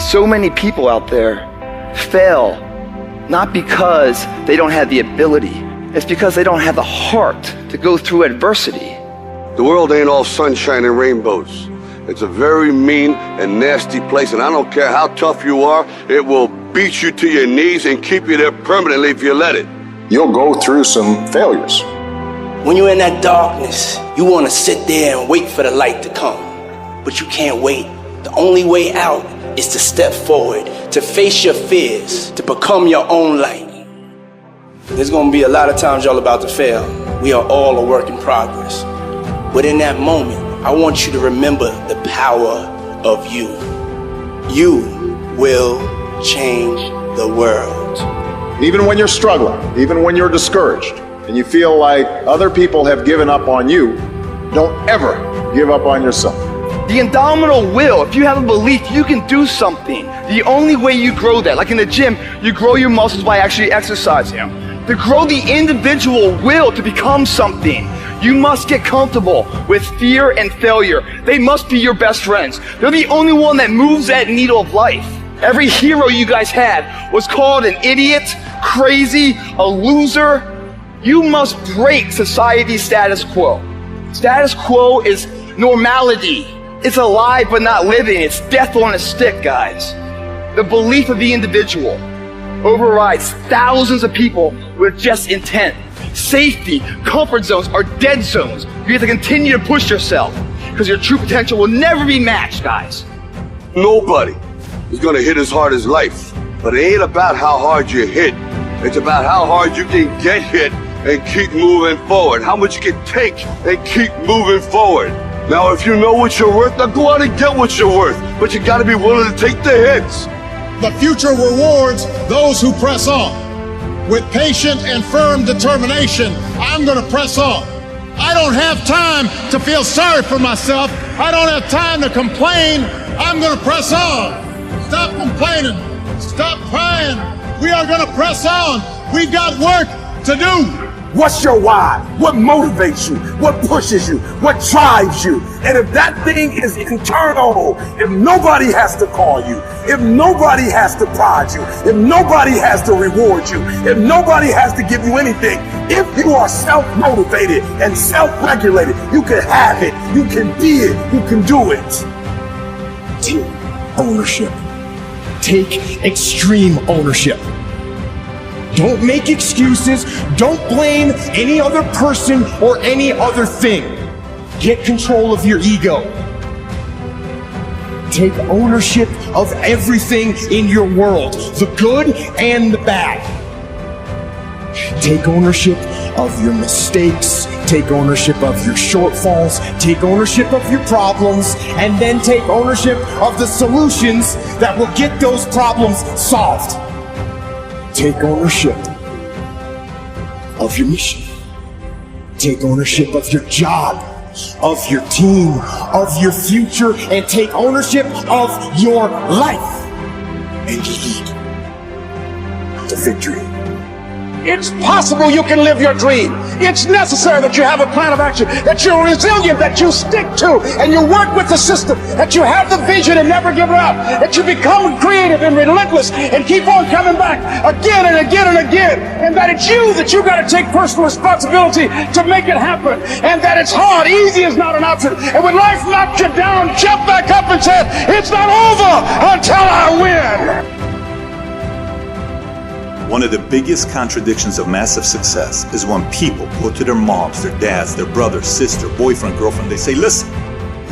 So many people out there fail not because they don't have the ability. It's because they don't have the heart to go through adversity. The world ain't all sunshine and rainbows. It's a very mean and nasty place, and I don't care how tough you are, it will beat you to your knees and keep you there permanently if you let it. You'll go through some failures. When you're in that darkness, you want to sit there and wait for the light to come. But you can't wait. The only way out is to step forward, to face your fears, to become your own light. There's going to be a lot of times y'all about to fail. We are all a work in progress. But in that moment, I want you to remember the power of you. You will change the world. Even when you're struggling, even when you're discouraged, and you feel like other people have given up on you, don't ever give up on yourself. The indomitable will, if you have a belief you can do something, the only way you grow that, like in the gym, you grow your muscles by actually exercising them. To grow the individual will to become something, you must get comfortable with fear and failure. They must be your best friends. They're the only one that moves that needle of life. Every hero you guys had was called an idiot, crazy, a loser. You must break society's status quo. Status quo is normality. It's alive but not living. It's death on a stick, guys. The belief of the individual overrides thousands of people with just intent. Safety, comfort zones are dead zones. You have to continue to push yourself because your true potential will never be matched, guys. Nobody is gonna hit as hard as life, but it ain't about how hard you hit. It's about how hard you can get hit and keep moving forward. How much you can take and keep moving forward. Now, if you know what you're worth, now go out and get what you're worth. But you gotta be willing to take the hits. The future rewards those who press on. With patient and firm determination, I'm gonna press on. I don't have time to feel sorry for myself. I don't have time to complain. I'm gonna press on. Stop complaining. Stop crying. We are gonna press on. We've got work to do. What's your why? What motivates you? What pushes you? What drives you? And if that thing is internal, if nobody has to call you, if nobody has to prod you, if nobody has to reward you, if nobody has to give you anything, if you are self-motivated and self-regulated, you can have it, you can be it, you can do it. Take ownership. Take extreme ownership. Don't make excuses. Don't blame any other person or any other thing. Get control of your ego. Take ownership of everything in your world, the good and the bad. Take ownership of your mistakes. Take ownership of your shortfalls. Take ownership of your problems. And then take ownership of the solutions that will get those problems solved. Take ownership of your mission. Take ownership of your job, of your team, of your future, and take ownership of your life and lead to victory. It's possible you can live your dream. It's necessary that you have a plan of action, that you're resilient, that you stick to, and you work with the system, that you have the vision and never give it up, that you become creative and relentless and keep on coming back again and again and again, and that it's you that you got to take personal responsibility to make it happen, and that it's hard. Easy is not an option. And when life knocks you down, jump back up and say, it's not over until I win. One of the biggest contradictions of massive success is when people go to their moms, their dads, their brother, sister, boyfriend, girlfriend, they say, listen,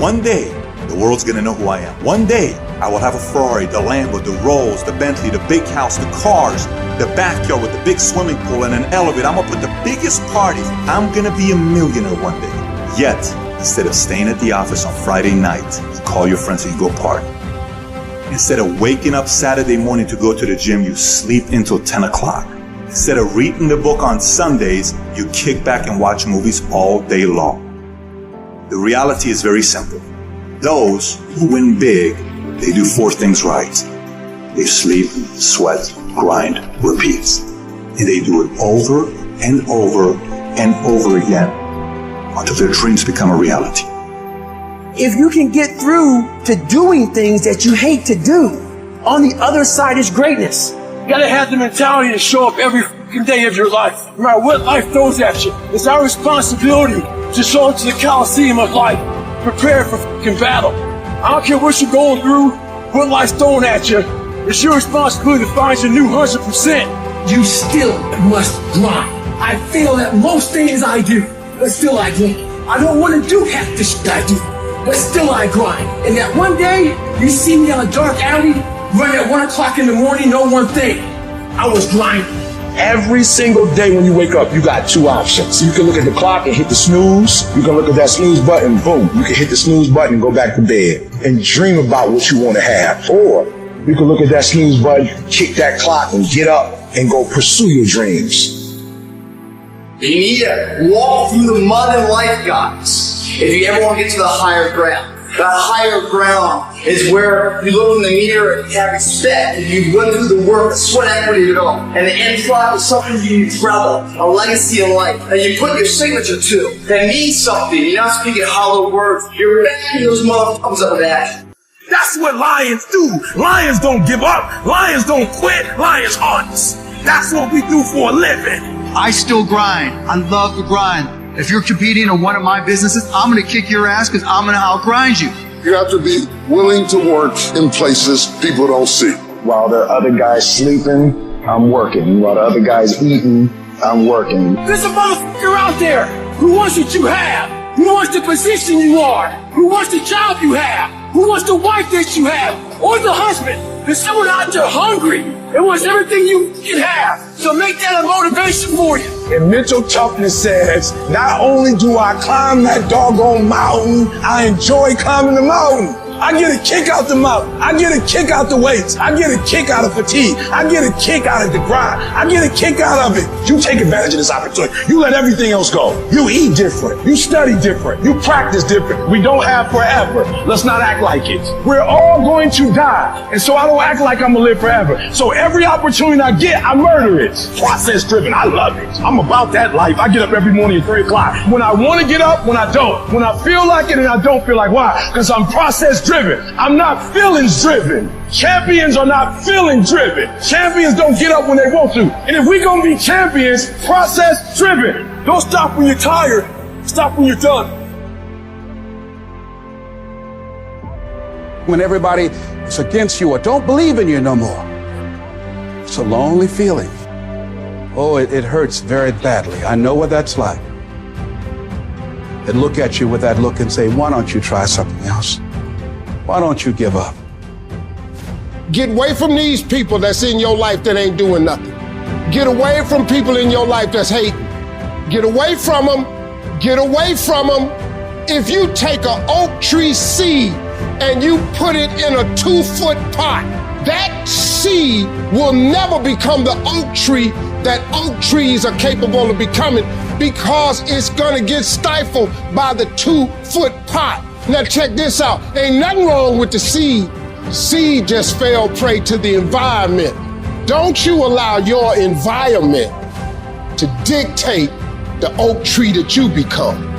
one day the world's gonna know who I am. One day I will have a Ferrari, the Lambo, the Rolls, the Bentley, the big house, the cars, the backyard with the big swimming pool and an elevator. I'm gonna put the biggest parties. I'm gonna be a millionaire one day. Yet, instead of staying at the office on Friday night, you call your friends and you go party. Instead of waking up Saturday morning to go to the gym, you sleep until 10 o'clock. Instead of reading the book on Sundays, you kick back and watch movies all day long. The reality is very simple. Those who win big, they do four things right. They sleep, sweat, grind, repeat. And they do it over and over and over again until their dreams become a reality. If you can get through to doing things that you hate to do, On the other side is greatness. You gotta have the mentality to show up every fucking day of your life. No matter what life throws at you, it's our responsibility to show up to the Coliseum of life, prepared for fucking battle. I don't care what you're going through, what life's throwing at you. It's your responsibility to find your new 100%. You still must grind. I fail at most things I do, but still I grind. I don't want to do half the shit I do, but still I grind. And that one day, you see me on a dark alley, running at 1 o'clock in the morning, know one thing. I was grinding. Every single day when you wake up, you got two options. You can look at the clock and hit the snooze. You can look at that snooze button, boom. You can hit the snooze button and go back to bed and dream about what you want to have. Or you can look at that snooze button, kick that clock and get up and go pursue your dreams. You need to walk through the mud in life, guys, if you ever want to get to the higher ground. That higher ground is where you look in the mirror and you have respect, and you run through the work, the sweat equity of it all. And the end product is something you travel, a legacy in life, and you put your signature to. That means something. You're not speaking hollow words. You're backing those motherfuckers up with action. That's what lions do. Lions don't give up. Lions don't quit. Lions hunt. That's what we do for a living. I still grind. I love to grind. If you're competing in one of my businesses, I'm going to kick your ass because I'm going to outgrind you. You have to be willing to work in places people don't see. While the other guy's sleeping, I'm working. While the other guy's eating, I'm working. There's a motherfucker out there who wants what you have, who wants the position you are, who wants the job you have, who wants the wife that you have, or the husband. There's someone out there hungry and wants everything you can have. So make that a motivation for you. And mental toughness says, not only do I climb that doggone mountain, I enjoy climbing the mountain. I get a kick out the mountain. I get a kick out the weights. I get a kick out of fatigue. I get a kick out of the grind. I get a kick out of it. You take advantage of this opportunity. You let everything else go. You eat different. You study different. You practice different. We don't have forever. Let's not act like it. We're all going to die. And so I don't act like I'm going to live forever. So every opportunity I get, I murder it. Process driven. I love it. I'm about that life. I get up every morning at 3 o'clock. When I want to get up, when I don't. When I feel like it and I don't feel like. Why? Because I'm process driven. I'm not feelings driven. Champions are not feeling driven. Champions don't get up when they want to. And if we're going to be champions, process driven. Don't stop when you're tired. Stop when you're done. When everybody is against you or don't believe in you no more, it's a lonely feeling. Oh, it hurts very badly. I know what that's like. They look at you with that look and say, why don't you try something else? Why don't you give up? Get away from these people that's in your life that ain't doing nothing. Get away from people in your life that's hating. Get away from them. Get away from them. If you take an oak tree seed and you put it in a 2-foot pot, that seed will never become the oak tree that oak trees are capable of becoming, because it's gonna get stifled by the 2-foot pot. Now check this out. Ain't nothing wrong with the seed. Seed just fell prey to the environment. Don't you allow your environment to dictate the oak tree that you become.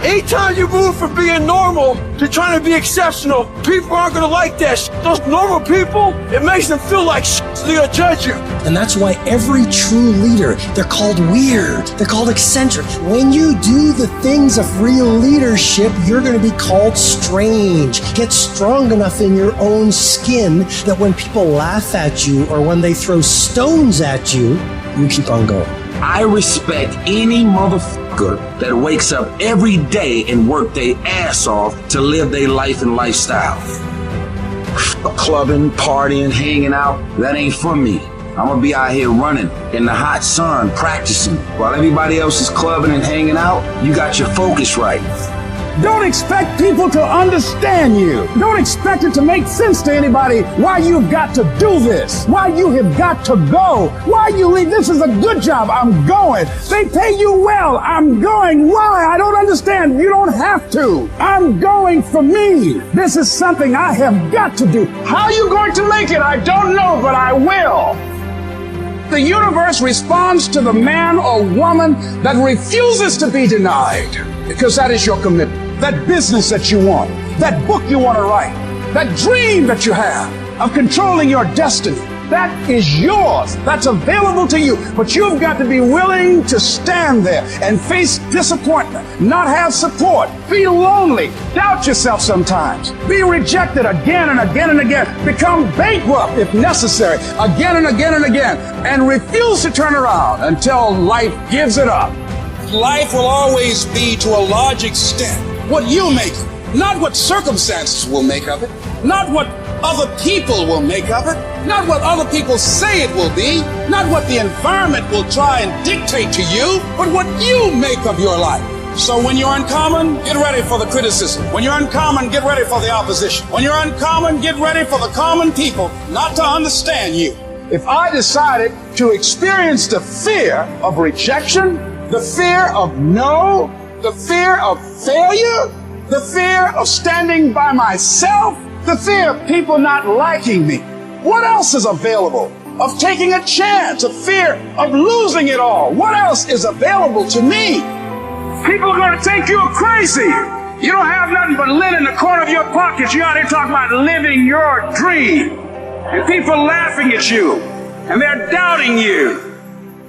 Anytime you move from being normal to trying to be exceptional, people aren't gonna like that shit. Those normal people, it makes them feel like shit, so they're gonna judge you. And that's why every true leader, they're called weird, they're called eccentric. When you do the things of real leadership, you're gonna be called strange. Get strong enough in your own skin that when people laugh at you or when they throw stones at you, you keep on going. I respect any motherfucker that wakes up every day and work their ass off to live their life and lifestyle. Clubbing, partying, hanging out, that ain't for me. I'm gonna be out here running in the hot sun, practicing. While everybody else is clubbing and hanging out, you got your focus right. Don't expect people to understand you. Don't expect it to make sense to anybody why you've got to do this, why you have got to go, why you leave. This is a good job. I'm going. They pay you well. I'm going. Why? I don't understand. You don't have to. I'm going for me. This is something I have got to do. How are you going to make it? I don't know, but I will. The universe responds to the man or woman that refuses to be denied, because that is your commitment. That business that you want, that book you want to write, that dream that you have, of controlling your destiny. That is yours. That's available to you. But you've got to be willing to stand there and face disappointment, not have support, be lonely, doubt yourself sometimes, be rejected again and again and again, become bankrupt if necessary, again and again and again, and refuse to turn around until life gives it up. Life will always be, to a large extent, what you make of it, not what circumstances will make of it, not what other people will make of it, not what other people say it will be, not what the environment will try and dictate to you, but what you make of your life. So when you're uncommon, get ready for the criticism. When you're uncommon, get ready for the opposition. When you're uncommon, get ready for the common people not to understand you. If I decided to experience the fear of rejection, the fear of no, the fear of failure, the fear of standing by myself, the fear of people not liking me, what else is available? Of taking a chance, a fear of losing it all. What else is available to me? People are going to think you're crazy. You don't have nothing but lint in the corner of your pockets. You're out here talking about living your dream. And people are laughing at you. And they're doubting you.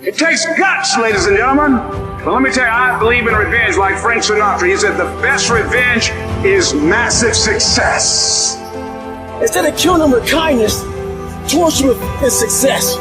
It takes guts, ladies and gentlemen. But let me tell you, I believe in revenge like Frank Sinatra. He said the best revenge is massive success. Instead of killing them with kindness, torture them with success.